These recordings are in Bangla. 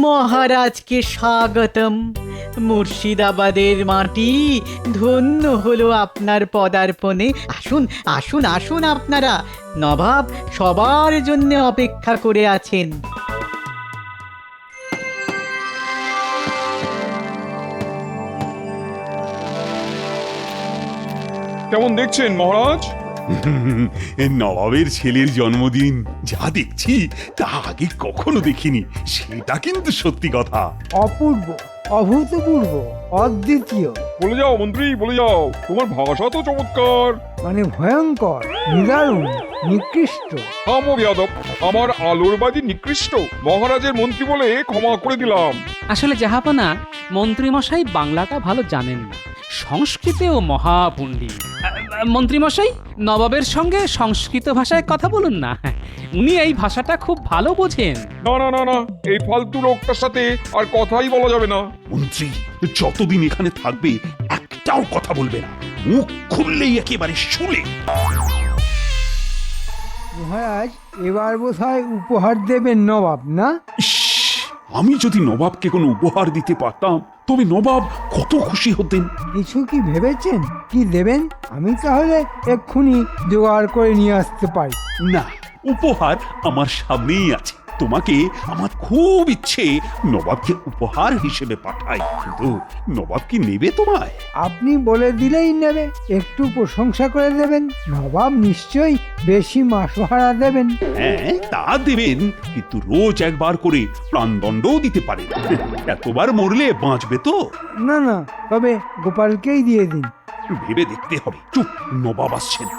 মহারাজকে স্বাগতম। মুর্শিদাবাদের মাটি ধন্য হলো আপনার পদার্পণে। আসুন আসুন আসুন আপনারা, নবাব সবার জন্য অপেক্ষা করে আছেন। কেমন দেখছেন মহারাজ? নবাবের ছেলের জন্মদিন যা দেখছি তা আগে কখনো দেখিনি, সেটা কিন্তু সত্যি কথা। অপূর্ব, অভূতপূর্ব, অদ্বিতীয়, বলে যাও মন্ত্রী, বলে যাও। তোমার ভাষা তো চমৎকার। মানে ভয়ঙ্কর, নিদারুণ, নিকৃষ্ট। থামো বেয়াদব, আমার আলোর বাজি নিকৃষ্ট? মহারাজের মন্ত্রী বলে ক্ষমা করে দিলাম। আসলে জাহাপনা, মন্ত্রীমশাই বাংলাটা ভালো জানেন না, সংস্কৃতেও মহাপণ্ডিত। মন্ত্রীমশাই, নবাবের সঙ্গে সংস্কৃত ভাষায় কথা বলুন না, উনি এই ভাষাটা খুব ভালো বোঝেন। না না না না, এই ফালতু লোকটার সাথে আর কথাই বলা যাবে না। মন্ত্রী যতদিন এখানে থাকবে একটাও কথা বলবে না, মুখ খুললেই একেবারে শুলে। মহারাজ, এবার বোধহয় উপহার দেবেন নবাব, না? ইস, আমি যদি নবাবকে কোনো উপহার দিতে পারতাম তবে নবাব কত খুশি হতেন। কিছু কি ভেবেছেন? কি দেবেন? আমি তাহলে এক্ষুনি জোগাড় করে নিয়ে আসতে পারি। না, উপহার আমার সামনেই আছে। তোমাকে আমার খুব ইচ্ছে নবাবকে উপহার হিসেবে পাঠাই, কিন্তু নবাব কি নেবে তোমায়? আপনি বলে দিলেই নেবে। একটু প্রশংসা করে দেবেন, নবাব নিশ্চয়ই বেশি মাসোহারা দেবেন। হ্যাঁ, তা দেবেন, কিন্তু রোজ একবার করে প্রাণদণ্ডও দিতে পারেন। এতবার মরলে বাঁচবে তো? না না, তবে গোপালকেই দিয়ে দিন। ভেবে দেখতে হবে। চুপ, নবাব আসছেন।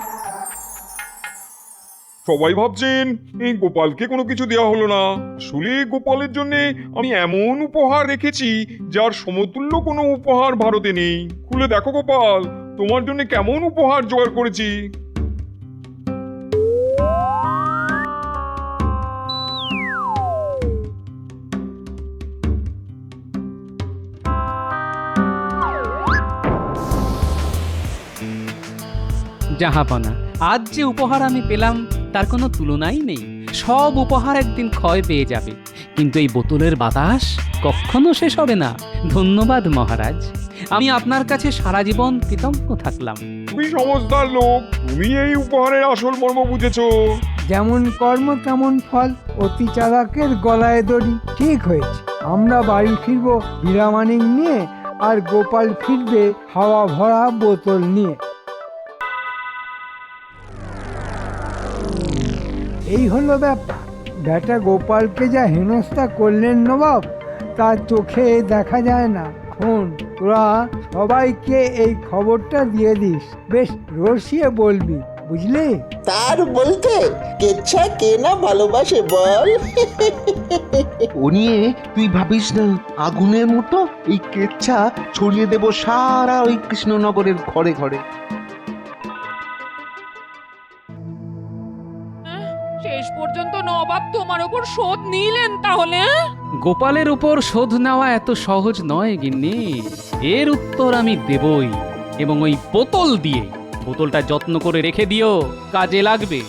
সবাই ভাবছেন এই গোপালকে কোনো কিছু দেওয়া হলো না। আসলে গোপালের জন্য আমি এমন উপহার রেখেছি যার সমতুল্য কোনো উপহার ভারতে নেই। খুলে দেখো গোপাল, তোমার জন্য কেমন উপহার জোগাড় করেছি। জাহাপনা, আজ যে উপহার আমি পেলাম তার কোনো তুলনাই নেই। সব উপহার একদিন ক্ষয় পেয়ে যাবে, কিন্তু এই বোতলের বাতাস কখনো শেষ হবে না। ধন্যবাদ মহারাজ, আমি আপনার কাছে সারা জীবন কৃতজ্ঞ থাকলাম। তুমি সমজদার লোক, তুমি এই উপহারের আসল মর্ম বুঝেছো। যেমন কর্ম তেমন ফল, অতি চালাকের গলায় দড়ি। ঠিক হয়েছে, আমরা বাড়ি ফিরবো হীরামানিক নিয়ে, আর গোপাল ফিরবে হাওয়া ভরা বোতল নিয়ে। এই হলো ব্যাপার। বেটা গোপালকে যা হেনস্থা করলেন নবাব, তার চোখে দেখা যায় না। শোন, তোরা সবাইকে এই খবরটা দিয়ে দিস, বেশ রসিয়ে বলবি, বুঝলি? তার বলতে কেচ্ছা কে না ভালোবাসে বল। ও নিয়ে তুই ভাবিস না, আগুনের মতো এই কেচ্ছা ছড়িয়ে দেব সারা ওই কৃষ্ণনগরের ঘরে ঘরে। শেষ পর্যন্ত নবাব তোমার উপর শোধ নিলেন তাহলে? গোপালের উপর শোধ নেওয়া এত সহজ নয় গিন্নি, এর উত্তর আমি দেবই, এবং ওই বোতল দিয়ে। বোতলটা যত্ন করে রেখে দিও, কাজে লাগবে।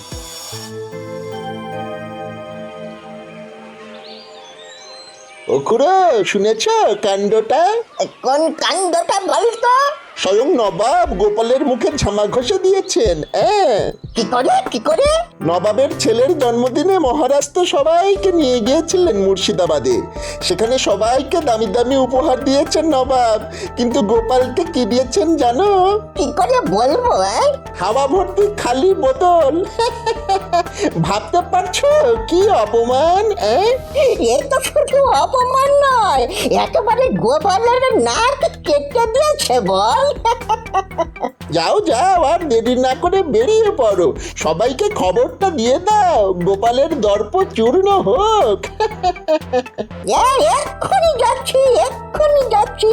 ও খুড়ো, শুনেছ কাণ্ডটা? কোন কাণ্ডটা বলতো? স্বয়ং নবাব গোপালের মুখে ঝামা ঘষে দিয়েছেন। কি করে কি করে? নবাবের ছেলের জন্মদিনে মহারাজ তো সবাইকে নিয়ে গিয়েছিলেন মুর্শিদাবাদে। সেখানে সবাইকে দামি দামি উপহার দিয়েছেন নবাব, কিন্তু গোপালকে কি দিয়েছেন জানো? কি করে বলবো? হাওয়া ভর্তি খালি বোতল। ভাবতে পারছো কি অপমান? এ তো শুধু অপমান নয়, একেবারে গোপালের নাক কেটে দিয়েছে বল। যাও যাও, আর দেরি না করে বেরিয়ে পড়ো। সবাইকে খবরটা দিয়ে দাও, গোপালের দর্প চূর্ণ হোক। এক্ষুনি যাচ্ছি, এক্ষুনি যাচ্ছি।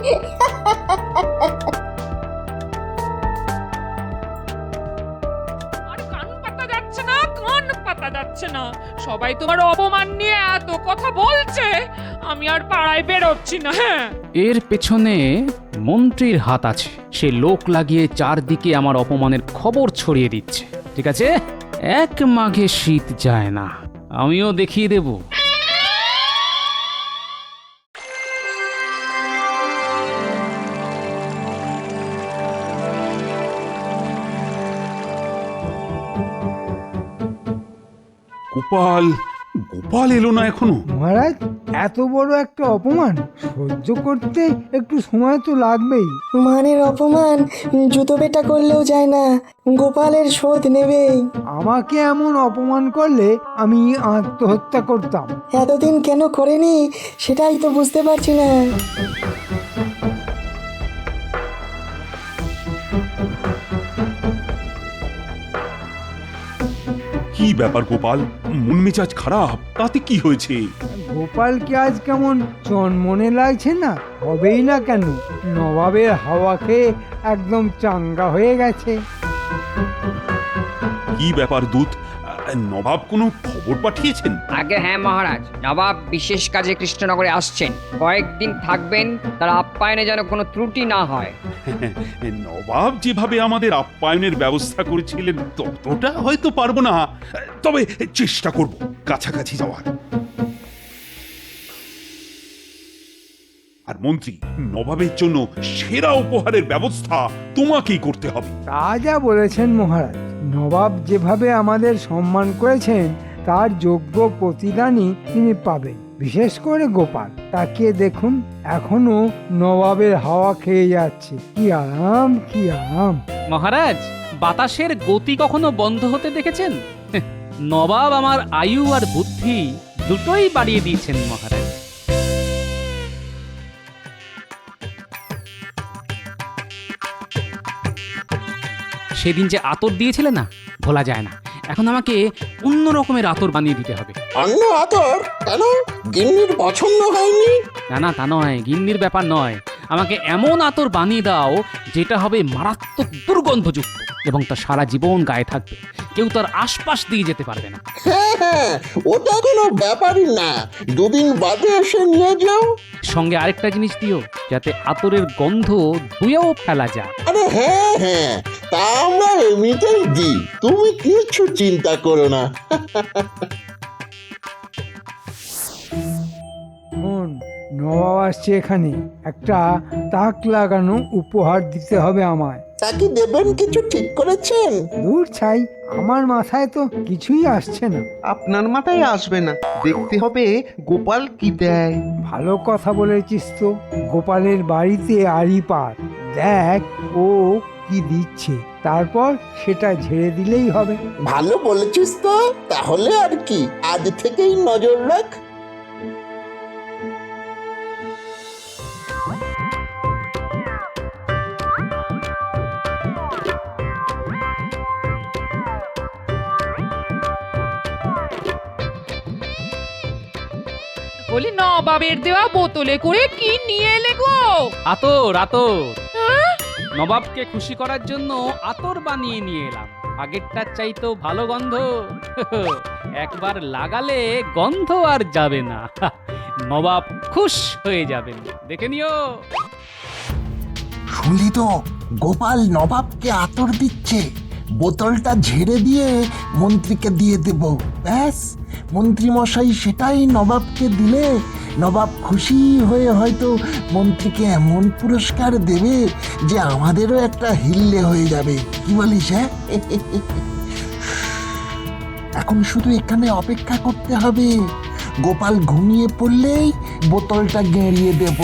আর কান পাতা যাচ্ছে না, কান পাতা যাচ্ছে না। সবাই তোমার অপমান নিয়ে এত কথা বলছে, আমি আর পাড়ায় বেরোচ্ছি না। হ্যাঁ, এর পেছনে মন্ত্রীর হাত আছে। সে লোক লাগিয়ে চারদিকে আমার অপমানের খবর ছড়িয়ে দিচ্ছে। ঠিক আছে, এক মাঘে শীত যায় না, আমিও দেখিয়ে দেব। গোপাল গোপাল এলো না এখনো। মহারাজ, এত বড় একটা অপমান সহ্য করতে একটু সময় তো লাগবেই। মানের অপমান জুতো পেটা করলেও যায় না, গোপালের শোধ নেবেই। আমাকে এমন অপমান করলে আমি আত্মহত্যা করতাম। এতদিন কেন করেনি সেটাই তো বুঝতে পারছি না। কি ব্যাপার গোপাল, মন মেজাজ খারাপ? তাতে কি হয়েছে? গোপালকে আজ কেমন চনমনে লাগছে না? হবেই না কেন, নবাবের হাওয়া খেয়ে একদম চাঙ্গা হয়ে গেছে। কি ব্যাপার দূত, নবাব কোনো খবর পাঠিয়েছেন? আগে হ্যাঁ মহারাজ, নবাব বিশেষ কাজে কৃষ্ণনগরে আসছেন, কয়েকদিন থাকবেন, তার আপ্যায়নে যেন কোনো ত্রুটি না হয়। নবাব যেভাবে আমাদের আপ্যায়নের ব্যবস্থা করেছিলেন ততটা হয়তো পারবো না, তবে চেষ্টা করব কাছাকাছি যাওয়ার। আর মন্ত্রী, নবাবের জন্য সেরা উপহারের ব্যবস্থা তোমাকেই করতে হবে। তা যা বলেছেন মহারাজ, নবাব যেভাবে আমাদের সম্মান করেছেন তার যোগ্য প্রতিদানই তিনি পাবেন। বিশেষ করে গোপাল, তাকে দেখুন এখনো নবাবের হাওয়া খেয়ে যাচ্ছে। কি আরাম, কি আরাম। মহারাজ, বাতাসের গতি কখনো বন্ধ হতে দেখেছেন? নবাব আমার আয়ু আর বুদ্ধি দুটোই বাড়িয়ে দিয়েছেন মহারাজ। সেদিন যে আতর দিয়েছিলে না, ভোলা যায় না। এখন আমাকে অন্য রকমের আতর বানিয়ে দিতে হবে। অন্য আতর কেন? গিন্নির পছন্দ হয়নি? না না, তা নয়, গিন্নির ব্যাপার নয়। আমাকে এমন আতর বানিয়ে দাও যেটা হবে মারাত্মক দুর্গন্ধযুক্ত এবং তা সারা জীবন গায়ে থাকবে, কেউ তার আশপাশ দিয়ে যেতে পারবে না। হ্যাঁ হ্যাঁ, ওটা কোনো ব্যাপারই না, দুদিন বাদে এসে নিয়ে যাও। সঙ্গে আরেকটা জিনিস দিও, যাতে আতরের গন্ধ ধুয়েও ফেলা যায়। আরে হ্যাঁ হ্যাঁ, তা আমরা এমনিতেই দিই, তুমি কিছু চিন্তা করো না। শোন, নবাব আসছে এখানে, একটা তাক লাগানো উপহার দিতে হবে আমায়। তা কি দেবেন কিছু ঠিক করেছেন? দূর ছাই, আমার মাথায় তো কিছুই আসছে না। আপনার মাথায় আসবে না, দেখতে হবে গোপাল কি দেয়। ভালো কথা বলেছিস তো। গোপালের বাড়িতে আড়ি পাত, দেখ ও কি দিচ্ছে, তারপর সেটা ঝেড়ে দিলেই হবে। ভালো বলেছিস তো, তাহলে আর কি, আজ থেকেই নজর রাখ। বলি নবাবের দেওয়া বোতলে করে কি নিয়ে এলে গো? আতর, আতর। নবাবকে খুশি করার জন্য আতর বানিয়ে নিয়ে এলাম। আগেরটার চাইতেও ভালো গন্ধ। একবার লাগালে গন্ধ আর যাবে না। নবাব খুশ হয়ে যাবেন, দেখে নিও। শুনলি তো, গোপাল নবাবকে আতর দিচ্ছে। বোতলটা ঝেড়ে দিয়ে মন্ত্রীকে দিয়ে দেব, ব্যাস। মন্ত্রী মশাই সেটাই নবাবকে দিলে নবাব খুশি হয়ে হয়তো মন্ত্রীকে এমন পুরস্কার দেবে যে আমাদেরও একটা হিল্লে হয়ে যাবে। কি বলিস? হ্যাঁ, এখন শুধু এখানে অপেক্ষা করতে হবে। গোপাল ঘুমিয়ে পড়লেই বোতলটা গেঁড়িয়ে দেব।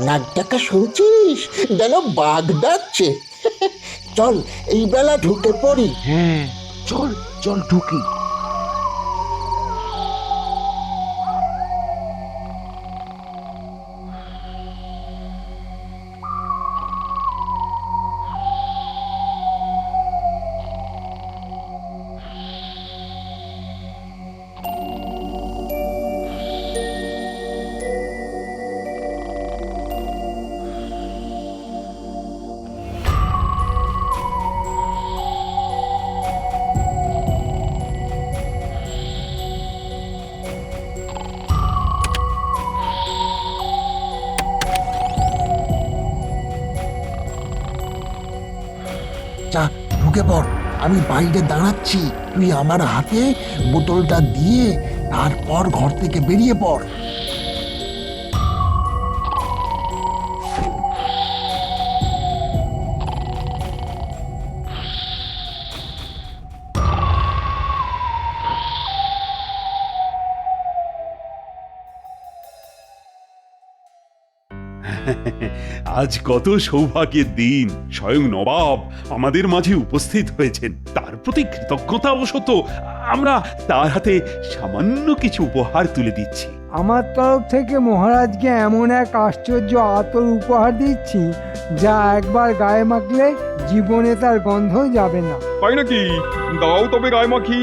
নাক ডাকা শুনছিস? যেন বাঘ ডাকছে। চল এই বেলা ঢুকে পড়ি। হ্যাঁ, চল চল ঢুকি। ঢুকে পড়। আমি বাইরে দাঁড়াচ্ছি, তুই আমার হাতে বোতলটা দিয়ে তারপর ঘর থেকে বেরিয়ে পড়। আজ কত সৌভাগ্যের দিন, স্বয়ং নবাব আমাদের মাঝে উপস্থিত হয়েছেন। তার প্রতি কৃতজ্ঞতাবশত আমরা তার হাতে সামান্য কিছু উপহার তুলে দিচ্ছি। আমার তরফ থেকে মহারাজকে এমন এক আশ্চর্য আতর উপহার দিচ্ছি, যা একবার গায়ে মাখলে জীবনে তার গন্ধ যাবে না। তাই নাকি? দাও তবে গায়ে মাখি।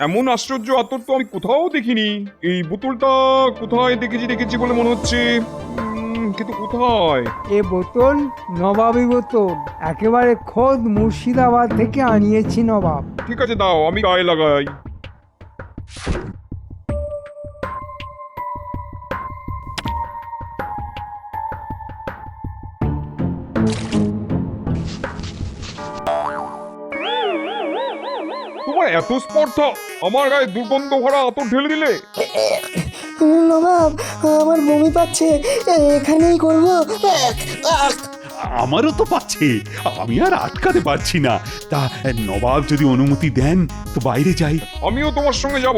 এমন আশ্চর্য আতর তো আমি কোথাও দেখিনি। এই বোতলটা কোথায় দেখেছি বলে মনে হচ্ছে, কিন্তু কোথায়? এ বোতল নবাবী বোতল, একেবারে খোদ মুর্শিদাবাদ থেকে আনিয়েছি নবাব। ঠিক আছে, দাও আমি গায়ে লাগাই। তোমার এত স্পর্ধা, আমার গায়ে দুর্গন্ধ ভরা আতর ঢেলে দিলে। নবাব, আমার বমি পাচ্ছে, এখানেই করবো। আমারও তো পাচ্ছে, আমি আর আটকাতে পারছি না। তা নবাব যদি অনুমতি দেন তো বাইরে যাই। আমিও তোমার সঙ্গে যাব।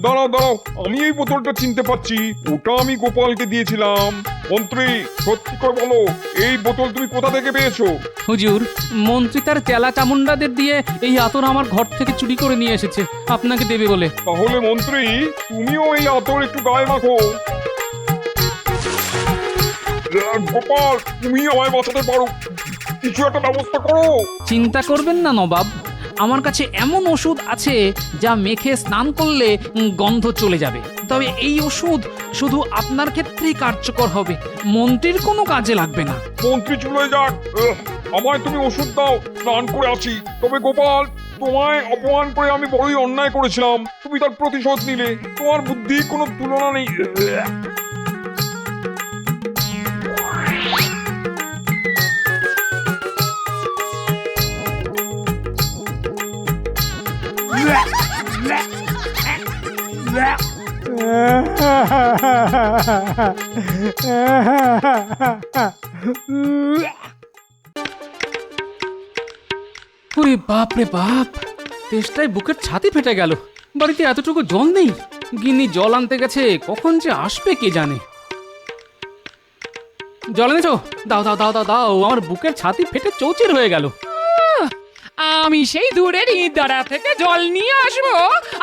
দাঁড়াও দাঁড়াও, আমি এই বোতলটা চিনতে পারছি, ওটা আমি গোপালকে দিয়েছিলাম। মন্ত্রী, সত্যি করে বলো, এই বোতল তুমি কোথা থেকে পেয়েছো? হুজুর, মন্ত্রী তার চেলা চামুন্ডাদের দিয়ে এই আতর আমার ঘর থেকে চুরি করে নিয়ে এসেছে আপনাকে দেবে বলে। তাহলে মন্ত্রী, তুমিও এই আতর একটু গায়ে মাখো। গোপাল, তুমি আমায় বাঁচাতে পারো, কিছু একটা ব্যবস্থা করো। চিন্তা করবেন না নবাব, আমার কাছে এমন ওষুধ আছে যা মেখে স্নান করলে গন্ধ চলে যাবে। তবে এই ওষুধ শুধু আপনার ক্ষেত্রেই কার্যকর হবে, মন্ত্রীর কোনো কাজে লাগবে না। মন্ত্রী চলে যাক, আমায় তুমি ওষুধ দাও, স্নান করে আছি। তবে গোপাল, তোমায় অপমান করে আমি বড়ই অন্যায় করেছিলাম, তুমি তার প্রতিশোধ নিলে। তোমার বুদ্ধি কোনো তুলনা নেই। ওরে বাপ রে বাপ, তেষ্টায় বুকের ছাতি ফেটে গেল। বাড়িতে এতটুকু জল নেই, গিন্নি জল আনতে গেছে, কখন যে আসবে কে জানে। জল এনেছো? দাও দাও দাও দাও দাও, আমার বুকের ছাতি ফেটে চৌচির হয়ে গেল। আমি সেই দূরের ইদারা থেকে জল নিয়ে আসবো,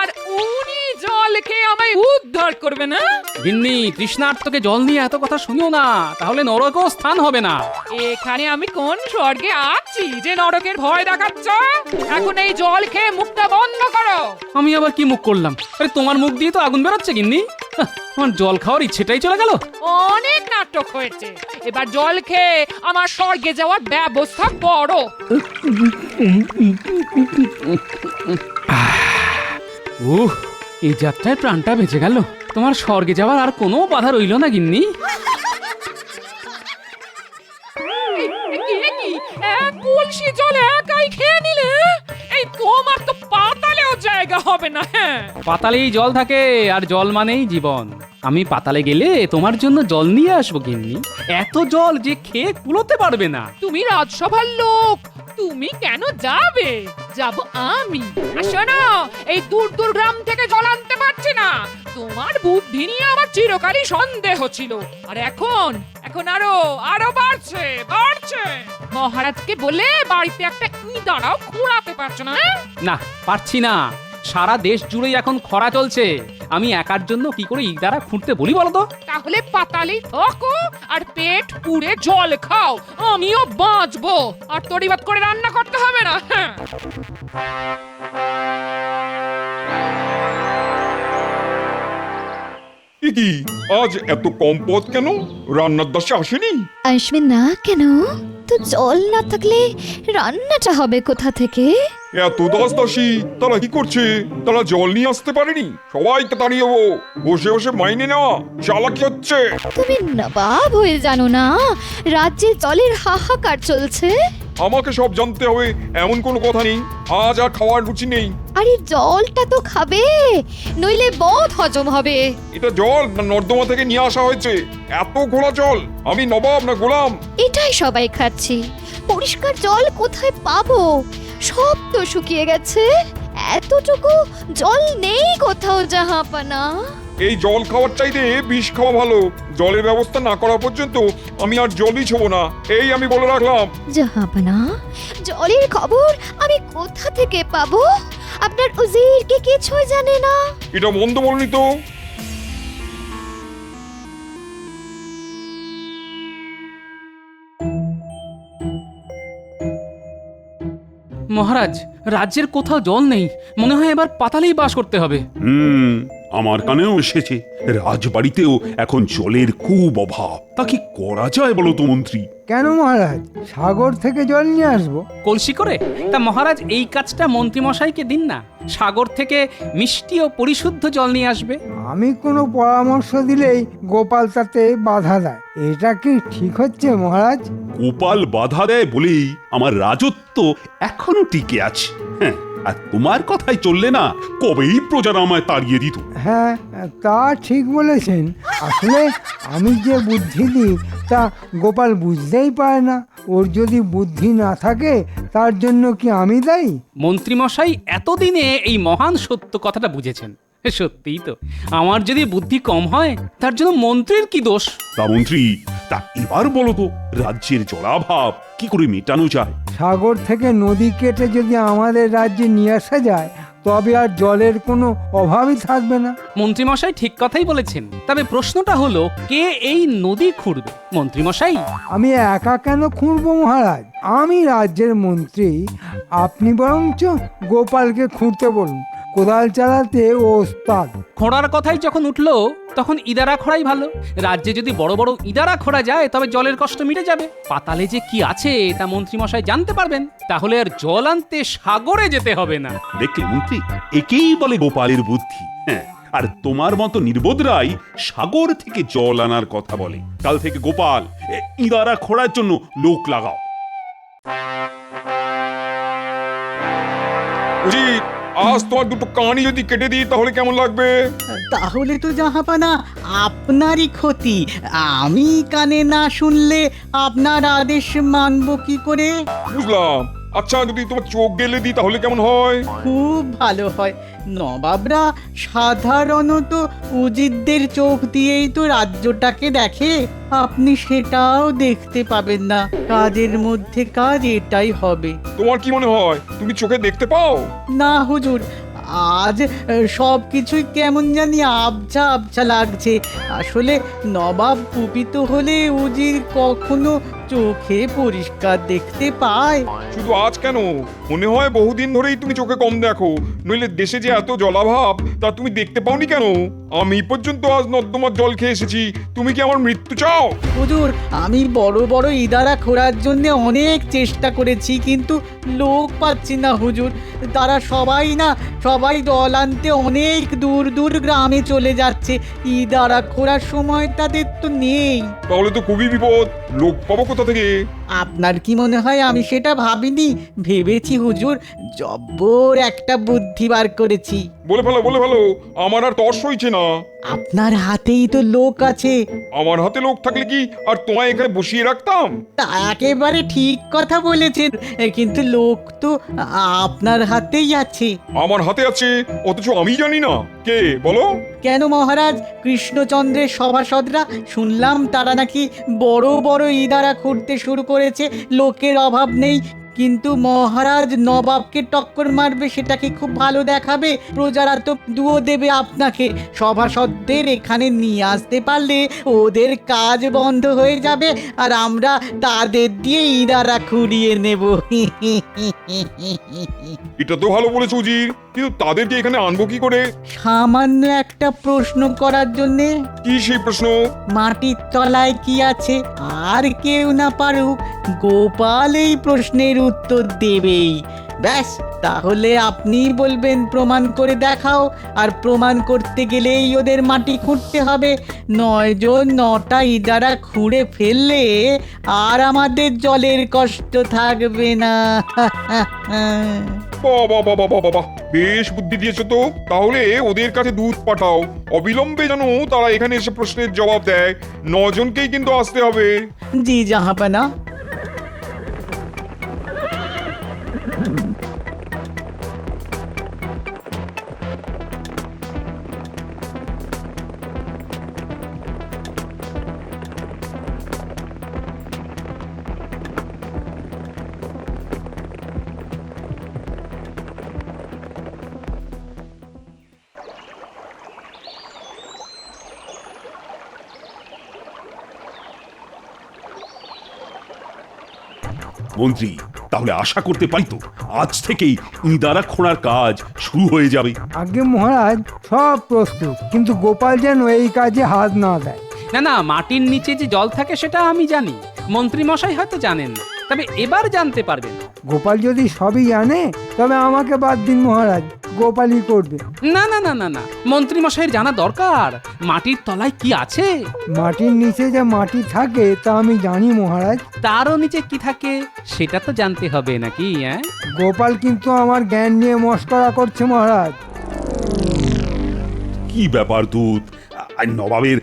আর উনি জল খেয়ে আমায় উদ্ধার করবে না? গিন্নি, তৃষ্ণার্তকে জল নিয়ে এত কথা শুনিও না, তাহলে নরকও স্থান হবে না। এখানে আমি কোন স্বর্গে আছি যে নরকের ভয় দেখাচ্ছ? এখন এই জল খেয়ে মুখটা বন্ধ করো। আমি আবার কি মুখ করলাম? আরে তোমার মুখ দিয়ে তো আগুন বেরোচ্ছে গিন্নি। আমার জল খাওয়ার ইচ্ছেটাই চলে গেল। অনেক নাটক হয়েছে, এবার জল খেয়ে আমার স্বর্গে যাওয়ার ব্যবস্থা করো। এই যাত্রায় প্রাণটা বেঁচে গেল। তোমার স্বর্গে যাওয়ার আর কোনো বাধা রইল না গিন্নি। এক কলসি জল একাই খেয়ে নিলে, এই তোমার তো পাতালেও জায়গা হবে না। হ্যাঁ, পাতালেই জল থাকে, আর জল মানেই জীবন। আমি পাতালে গেলে তোমার জন্য জল নিয়ে আসবো গিন্নি, এত জল যে খেয়ে কুলোতে পারবে না। তুমি রাজসভার লোক, তুমি কেন যাবে? যাব আমি। আর শোনো, এই দূর দূর গ্রাম থেকে জল আনতে পারছি না, তোমার বুদ্ধি নিয়ে আমার চিরকালই সন্দেহ ছিল, আর এখন আরো আরো বাড়ছে বাড়ছে। মহারাজকে বলে বাড়িতে একটা ইঁদারাও খুঁড়াতে পারছো না? না, পারছি না। সারা দেশ জুড়েই এখন খরা চলছে, আমি একার জন্য কি করে ইদারা খুঁড়তে বলি বলো তো? তাহলে পাতালেই থাকো আর পেট পুড়ে জল খাও, আমিও বাঁচবো, আর তড়িবাদ করে রান্না করতে হবে না। হ্যাঁ, কি আজ এত কম পথ কেন? রান্নার দাসে আসেনি? আসবে না কেন? তো জল না থাকলে রান্নাটা হবে কোথা থেকে? এত দাস দাসী তারা কি করছে? তারা জল নিয়ে আসতে পারেনি? সবাইকে তাড়িয়ে দেবো। বসে বসে মাইনে নেওয়া চালাকি হচ্ছে। তুমি নবাব হয়ে জানো না রাজ্যে জলের হাহাকার চলছে? আমাকে সব জানতে হবে এমন কোনো কথা নেই। আজ আর খাওয়ার রুচি নেই। আরে জলটা তো খাবে, নইলে বদ হজম হবে। এটা জল না নর্দমা থেকে নিয়ে আসা হয়েছে? এত ঘোলা জল। আমি নবাব না গোলাম? এটাই সবাই খাচ্ছি। পরিষ্কার জল কোথায় পাবো? সব তো শুকিয়ে গেছে। এতটুকু জল নেই কোথাও জাহাপানা। এই জল খাওয়ার চাইতে বিষ খাওয়া ভালো। জলের ব্যবস্থা না করা পর্যন্ত আমি আর জলই ছোবো না, এই আমি বলে রাখলাম। জাহাপানা, জলের খবর আমি কোথা থেকে পাবো? আপনার উজির কি কিছুই জানে না? এটা মন্দ বলনি তো। মহারাজ, রাজ্যের কোথাও জল নেই। মনে হয় এবার পাতালেই বাস করতে হবে। আমার কানেও এসেছে, রাজবাড়িতেও এখন জলের খুব অভাব। তা কি করা যায় বলো তো মন্ত্রী? কেন মহারাজ, সাগর থেকে জল নিয়ে আসবো? কলসি করে? তা মহারাজ এই কাজটা মন্ত্রীমশাইকে দিন না, সাগর থেকে মিষ্টি ও পরিশুদ্ধ জল নিয়ে আসবে। আমি কোনো পরামর্শ দিলেই গোপাল তাতে বাধা দেয়। এটা কি ঠিক হচ্ছে মহারাজ? গোপাল বাধা দেয় বলেই আমার রাজত্ব এখনো টিকে আছে। হ্যাঁ, আর তোমার কথাই চললে না কবেই প্রজারা আমায় তাড়িয়ে দিত। হ্যাঁ, তা ঠিক বলেছেন। আসলে আমি যে বুদ্ধি দিই তা গোপাল বুঝতেই পারে না। ওর যদি বুদ্ধি না থাকে তার জন্য কি আমি দায়ী? মন্ত্রীমশাই এতদিনে এই মহান সত্য কথাটা বুঝেছেন। সত্যিই তো, আমার যদি বুদ্ধি কম হয় তার জন্য মন্ত্রীর কি দোষ? তা মন্ত্রী, তা এবার বলো তো রাজ্যের জলাভাব কি করে মেটানো যায়? সাগর থেকে নদী কেটে যদি আমাদের রাজ্যে নিয়ে আসা যায় তবে আর জলের কোনো অভাবই থাকবে না। মন্ত্রীমশাই ঠিক কথাই বলেছেন। তবে প্রশ্নটা হলো, কে এই নদী খুঁড়বে? মন্ত্রীমশাই? আমি একা কেন খুঁড়বো মহারাজ? আমি রাজ্যের মন্ত্রী। আপনি বরঞ্চ গোপালকে খুঁড়তে বলুন। কোদাল চালাতে ও ওস্তাদ। খোঁড়ার কথাই যখন উঠলো তখন ইদারা খোঁড়াই ভালো। রাজ্যে যদি বড় বড় ইদারা খোঁড়া যায় তবে জলের কষ্ট মিটে যাবে। পাতালে যে কি আছে তা মন্ত্রীমশাই জানতে পারবেন। তাহলে আর জল আনতে সাগরে যেতে হবে না। দেখলে মন্ত্রী, একেই বলে গোপালের বুদ্ধি। হ্যাঁ, আর তোমার মতো নির্বোধরাই সাগর থেকে জল আনার কথা বলে। কাল থেকে গোপাল ইদারা খোঁড়ার জন্য লোক লাগাও। উচিত, আজ তোমার দুটো কানই যদি কেটে দিই তাহলে কেমন লাগবে? তাহলে তো জাহাপানা আপনারই ক্ষতি। আমি কানে না শুনলে আপনার আদেশ মানব কি করে? বুঝলাম। আচ্ছা, যদি তোমার চোখ গেলে দিই তাহলে কেমন হয়? খুব ভালো হয়। নবাবরা সাধারণত উজিরদের চোখ দিয়েই তো রাজ্যটাকে দেখে। আপনি সেটাও দেখতে পাবেন না। কাজের মধ্যে কাজ এটাই হবে। তোমার কি মনে হয় তুমি চোখে দেখতে পাও? না হুজুর, আজ সব কিছুই কেমন জানি আবছা আবছা লাগছে। আসলে নবাব কুপিত হলে উজির কখনো চোখে পরিষ্কার দেখতে পায়। শুধু আজ কেন, মনে হয় বহুদিন ধরেই তুমি চোখে কম দেখো। নইলে দেশে যে এত জলাভাব তা তুমি দেখতে পাওনি কেন? আমি পর্যন্ত আজ নর্দমার জল খেয়ে এসেছি। তুমি কি আমার মৃত্যু চাও? হুজুর, আমি বড় বড় ইদারা খোঁড়ার জন্য অনেক চেষ্টা করেছি, কিন্তু লোক পাচ্ছি না হুজুর। তারা সবাই জল আনতে অনেক দূর দূর গ্রামে চলে যাচ্ছে। ইদারা খোঁড়ার সময় তাদের তো নেই। তাহলে তো খুবই বিপদ। লোক পাবো কোথা থেকে? আপনার কি মনে হয় আমি সেটা ভাবিনি? ভেবেছি হুজুর, জব্বর একটা বুদ্ধি বার করেছি। বলে ফেলো, আমার আর তর সইছে না। আপনার হাতেই তো লোক আছে। আমার হাতে লোক থাকলে কি আর তোমায় এখানে বসিয়ে রাখতাম? তা একেবারে ঠিক কথা বলেছেন, কিন্তু লোক তো আপনার হাতেই আছে। আমার হাতে আছে অথচ আমি জানি না। কে বলো? কেন মহারাজ, কৃষ্ণচন্দ্রের সভাসদরা শুনলাম তারা নাকি বড় বড় ইদারা খুঁড়তে শুরু করেছে। লোকের অভাব নেই, কিন্তু মহারাজ নবাবকে টক্কর মারবে সেটা কি খুব ভালো দেখাবে? প্রজারা তো দুয়ো দেবে আপনাকে। সভাসদদের এখানে নিয়ে আসতে পারলে ওদের কাজ বন্ধ হয়ে যাবে, আর আমরা তাদের দিয়ে ইদারা খুঁড়িয়ে নেব। এটা তো ভালো বলেছো উজির, কিন্তু তাদেরকে এখানে আনবো কি করে? সামান্য একটা প্রশ্ন করার জন্যে। কি সেই প্রশ্ন? মাটির তলায় কি আছে? আর কেউ না পারুক, গোপাল এই প্রশ্নের উত্তর দেবেই। ব্যাস, তাহলে আপনি বলবেন প্রমাণ করে দেখাও, আর প্রমাণ করতে গেলেই ওদের মাটি খুঁড়তে হবে। 9 জন 9টা ইদারা খুঁড়ে ফেললে আর আমাদের জলের কষ্ট থাকবে না। বাবা বাবা বাবা বাবা, বেশ বুদ্ধি দিয়েছো তো। তাহলে ওদের কাছে দুধ পাঠাও, অবিলম্বে যেন তারা এখানে এসে প্রশ্নের জবাব দেয়। 9 জনকেই কিন্তু আসতে হবে। জি জাহাপানা। মন্ত্রী, তাহলে আশা করতে পারি তো আজ থেকেই ইঁদারা খোঁড়ার কাজ শুরু হয়ে যাবে? আগে মহারাজ সব প্রস্তুত, কিন্তু গোপাল যেন এই কাজে হাত না দেয়। না না, মাটির নিচে যে জল থাকে সেটা আমি জানি, মন্ত্রী মশাই হয়তো জানেন না, তবে এবার জানতে পারবেন। গোপাল যদি সবই জানে তবে আমাকে বাদ দিন মহারাজ, গোপালই করবে। না না না না না, মন্ত্রী মশাইয়ের জানা দরকার মাটির তলায় কি আছে। মাটির নিচে যে মাটি থাকে তা আমি জানি মহারাজ। তারও নিচে কি থাকে সেটা তো জানতে হবে নাকি? গোপাল কিন্তু আমার জ্ঞান নিয়ে মস্করা করছে মহারাজ। কি ব্যাপার দুধ, আর নবাবের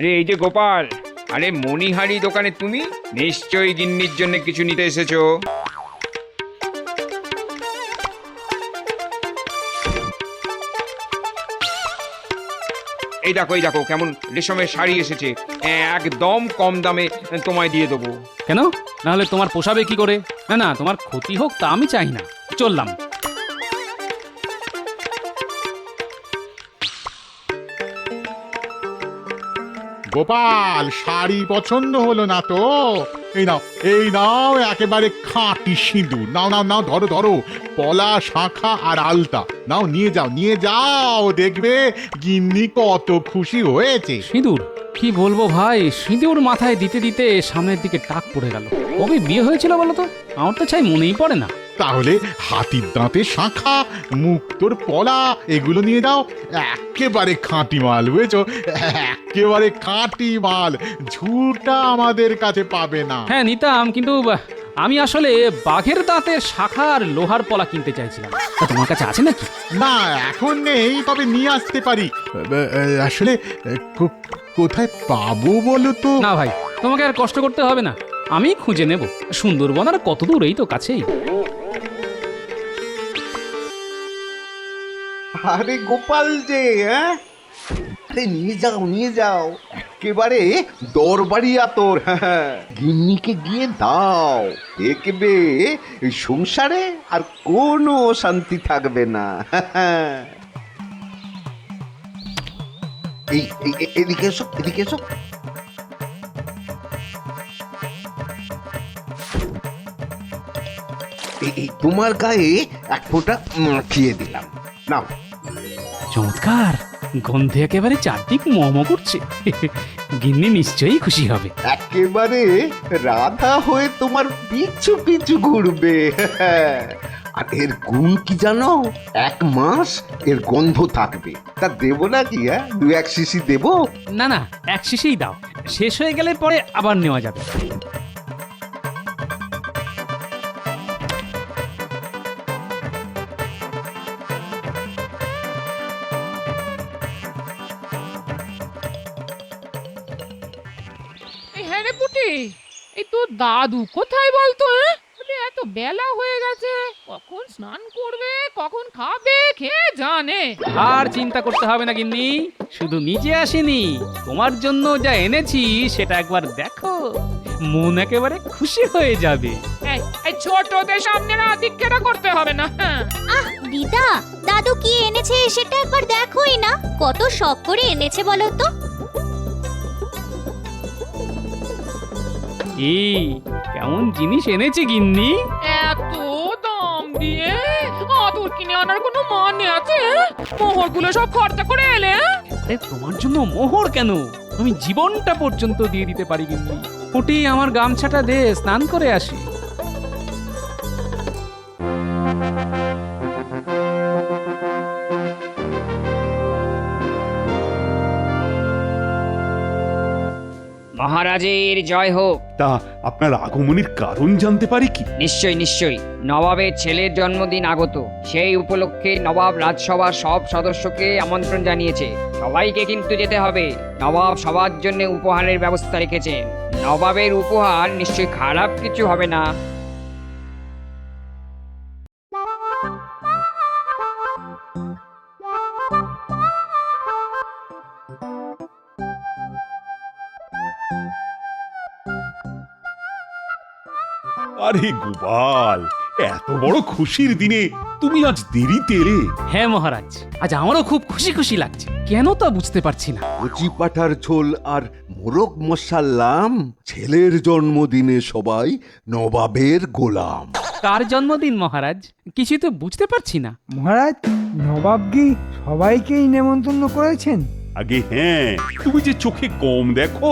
আরে এই যে গোপাল, আরে মণিহারি দোকানে তুমি নিশ্চয়ই গিন্নির জন্য কিছু নিতে এসেছো। এই দেখো কেমন রেশমের শাড়ি এসেছে, একদম কম দামে তোমায় দিয়ে দেবো। কেন? না হলে তোমার পোষাবে কি করে? না না, তোমার ক্ষতি হোক তা আমি চাই না, চললাম। গোপাল, শাড়ি পছন্দ হলো না তো? এই নাও একেবারে খাঁটি সিঁদুর। নাও নাও নাও, ধরো ধরো, পলা, শাঁখা আর আলতা নাও, নিয়ে যাও, দেখবে গিন্নি কত খুশি হয়েছে। সিঁদুর? কি বলবো ভাই, সিঁদুর মাথায় দিতে দিতে সামনের দিকে টাক পড়ে গেল। কবে বিয়ে হয়েছিল বলো তো? আমার তো চাই মনেই পড়ে না। তাহলে হাতির দাঁতে শাঁখা, মুক্তোর পলা, এগুলো নিয়ে যাও। একেবারে খাঁটি মাল, বুঝেছো? একেবারে খাঁটি মাল, ঝুটা আমাদের কাছে পাবে না। হ্যাঁ নিতাম, কিন্তু আমি আসলে বাঘের দাঁতের শাখা আর লোহার পলা কিনতে চাইছিলাম। তা তোমার কাছে আছে নাকি? না, এখন নেই, তবে নিয়ে আসতে পারি। আসলে কোথায় পাবো বলো তো? না ভাই, তোমাকে আর কষ্ট করতে হবে না, আমি খুঁজে নেব। সুন্দরবন আর কত দূর, এই তো কাছেই। আরে গোপাল যে, আরে নিয়ে যাও একেবারে দরবারি আতর। গিন্নিকে গিয়ে দাও, দেখবে এই সংসারে আর কোনো শান্তি থাকবে না। এদিকে এসো। এই তোমার গায়ে এক ফোঁটা মাখিয়ে দিলাম, নাও। চমৎকার, গন্ধে একেবারে চারদিক মম করছে। গিন্নি নিশ্চয়ই খুশি হবে। একেবারে রাধা হয়ে তোমার পিছু পিছু ঘুরবে। আর এর গুণ কি জানো? 1 মাস এর গন্ধ থাকবে। তা দেবো নাকি? 2-1 শিশি দেবো? না না, 1 শিশিই দাও, শেষ হয়ে গেলে পরে আবার নেওয়া যাবে। হ্যাঁ রে পুটি, এই তোর দাদু কোথায় বলতো? এত বেলা হয়ে গেছে, কখন স্নান করবে, কখন খাবে, খেয়ে জানে। আর চিন্তা করতে হবে না গিন্নি, শুধু নিজে আসেনি, তোমার জন্য যা এনেছি সেটা একবার দেখো, মন একেবারে খুশি হয়ে যাবে। এই ছোটদের সামনে না দিক্ষেটা করতে হবে না। আহ দিদা, দাদু কি এনেছে সেটা একবার দেখোই না, কত শখ করে এনেছে বলো তো। এই কেমন জিনিস এনেছে গিন্নি? এত দাম দিয়ে আদর কিনে আনার কোনো মানে আছে? মোহরগুলো সব খরচা করে এলে। আরে তোমার জন্য মোহর কেন, আমি জীবনটা পর্যন্ত দিয়ে দিতে পারি গিন্নি। ফুটি, আমার গামছাটা দে, স্নান করে আসি। মহারাজের জয় হোক। তা আপনার আগমনের কারণ জানতে পারি কি? নিশ্চয়ই, নবাবের ছেলের জন্মদিন আগত, সেই উপলক্ষে নবাব রাজসভার সব সদস্যকে আমন্ত্রণ জানিয়েছে। সবাইকে কিন্তু যেতে হবে। নবাব সবার জন্য উপহারের ব্যবস্থা রেখেছেন। নবাবের উপহার নিশ্চয়ই খারাপ কিছু হবে না। আরে গোপাল, এত বড় খুশির দিনে তুমি আজ দেরিতে এলে। হ্যাঁ মহারাজ, আজ আমারও খুব খুশি খুশি লাগছে, কেন তা বুঝতে পারছি না। কচি পাঠার ঝোল আর মোরগ মশাল্লাম, ছেলের জন্মদিনে সবাই নবাবের গোলাম। কার জন্মদিন মহারাজ? কিছু তো বুঝতে পারছি না। মহারাজ, নবাব কি সবাইকেই নেমন্তন্ন করেছেন? আগে হ্যাঁ, তুমি যে চোখে কম দেখো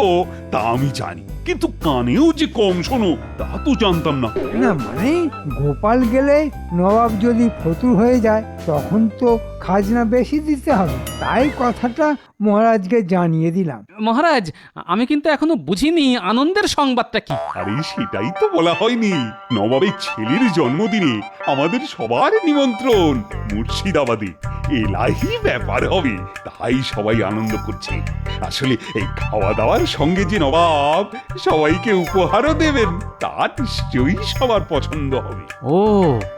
তা আমি জানি, কিন্তু কানেও যে কম শোনো তা তো জানতাম না। না মানে গোপাল গেলে নবাব যদি ফতুর হয়ে যায় তখন তো খাজনা বেশি দিতে হবে, তাই কথাটা মহারাজকে জানিয়ে দিলাম। মহারাজ, আমি কিন্তু এখনো বুঝিনি আনন্দের সংবাদটা কি। আরে সেটাই তো বলা হয়নি, নবাবের ছেলের জন্মদিনে আমাদের সবার নিমন্ত্রণ মুর্শিদাবাদে। এলাহি ব্যাপার হবে, তাই সবাই আনন্দ করছে। আসলে এই খাওয়া দাওয়ার সঙ্গে যে নবাব সবাইকে উপহারও দেবেন তা নিশ্চয়ই সবার পছন্দ হবে। ও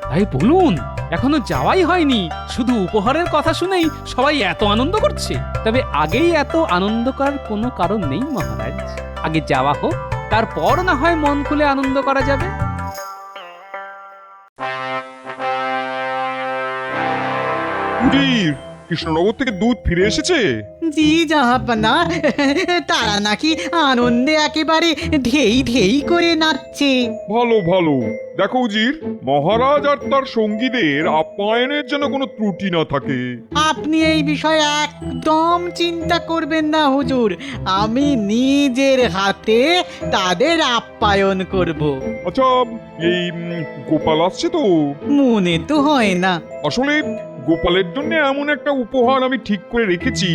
তাই বলুন, এখনো যাওয়াই হয়নি, শুধু উপহারের কথা শুনেই সবাই এত আনন্দ করছে। তবে আগেই এত আনন্দ করার কোনো কারণ নেই মহারাজ, আগে যাওয়া হোক, তারপর না হয় মন খুলে আনন্দ করা যাবে। উজির, কৃষ্ণনগর থেকে দুধ ফিরে এসেছে? জি জাহাপনা, তারা নাকি আনন্দে একেবারে ঢেই ঢেই করে নাচছে। ভালো ভালো। দেখো উজির, মহারাজ আর তার সঙ্গীদের আপ্যায়নের যেন কোনো ত্রুটি না থাকে। আপনি এই বিষয়ে একদম চিন্তা করবেন না হুজুর, আমি নিজের হাতে তাদের আপ্যায়ন করব। আচ্ছা, এই গোপাল আসছে তো? মনে তো হয় না। আসলে গোপালের জন্য এমন একটা উপহার আমি ঠিক করে রেখেছি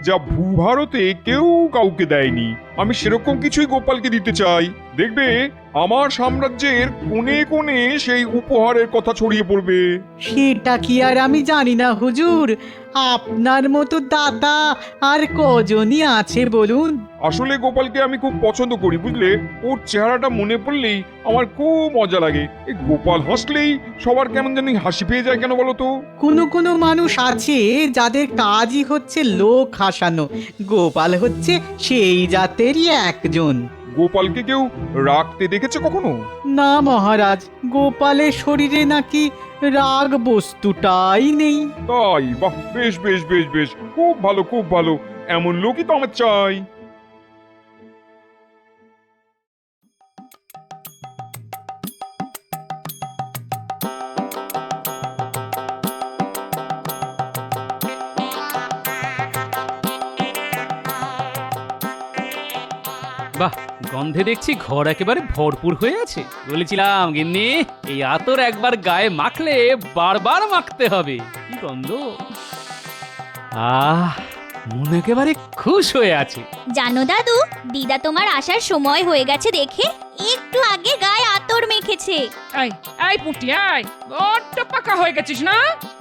যা ভূভারতে কেউ কাউকে দেয়নি। আমি সেরকম কিছুই গোপালকে দিতে চাই। দেখবে আমার সাম্রাজ্যের কোণে কোণে সেই উপহারের কথা ছড়িয়ে পড়বে। সেটা কি আর আমি জানি না হুজুর, আপনার মতো দাতা আর কজনই আছে বলুন। আসলে গোপালকে আমি খুব পছন্দ করি, বুঝলে? ওর চেহারাটা মনে পড়লেই আমার খুব মজা লাগে। এই গোপাল হাসলেই সবার কেমন জানি হাসি পেয়ে যায়, কেন বলো তো? কোনো কোনো মানুষ আছে যাদের কাজই হচ্ছে লোক হাসানো, গোপাল হচ্ছে সেই জাতেরই একজন। গোপালকে কেউ রাখতে দেখেছে কখনো? না মহারাজ, গোপালের শরীরে নাকি রাগ বস্তুটাই নেই। তাই? বাহ, বেশ বেশ বেশ বেশ, খুব ভালো খুব ভালো। এমন লোকই তো আমার চাই। বাহ, গন্ধে দেখছি ঘর একেবারে ভরপুর হয়ে আছে। বলেছিলাম গিন্নি, এই আতর একবার গায়ে মাখলে বারবার মাখতে হবে। কি গন্ধ! আহ, মন একেবারে খুশ হয়ে আছে। জানো দাদু, দিদা তোমার আসার সময় হয়ে গেছে দেখে একটু আগে গায়ে আতর মেখেছে। এই এই পুটি, এই বড্ড পাকা হয়ে গেছিস না?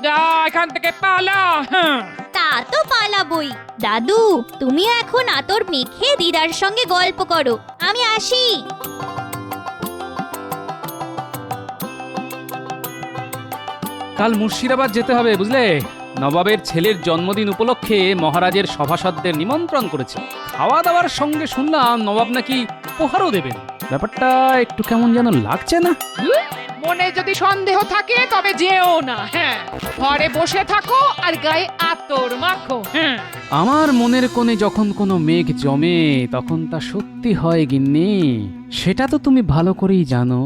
যা এখান থেকে পালা। হ্যাঁ, তা তো পালাবই। দাদু, তুমিও এখন আতর মেখে দিদার সঙ্গে গল্প করো, আমি আসি। কাল মুর্শিদাবাদ যেতে হবে বুঝলে, নবাবের ছেলের জন্মদিন উপলক্ষে মহারাজের সভাসদদের নিমন্ত্রণ করেছে। খাওয়া দাওয়ার সঙ্গে শুনলাম নবাব নাকি উপহারও দেবেন। ব্যাপারটা একটু কেমন যেন লাগছে না? মনে যদি সন্দেহ থাকে তবে যেও না। হ্যাঁ, ঘরে বসে থাকো আর গায়ে আতর মাখো। হ্যাঁ, আমার মনের কোণে যখন কোনো মেঘ জমে তখন তা সত্যি হয় গিন্নি, সেটা তো তুমি ভালো করেই জানো।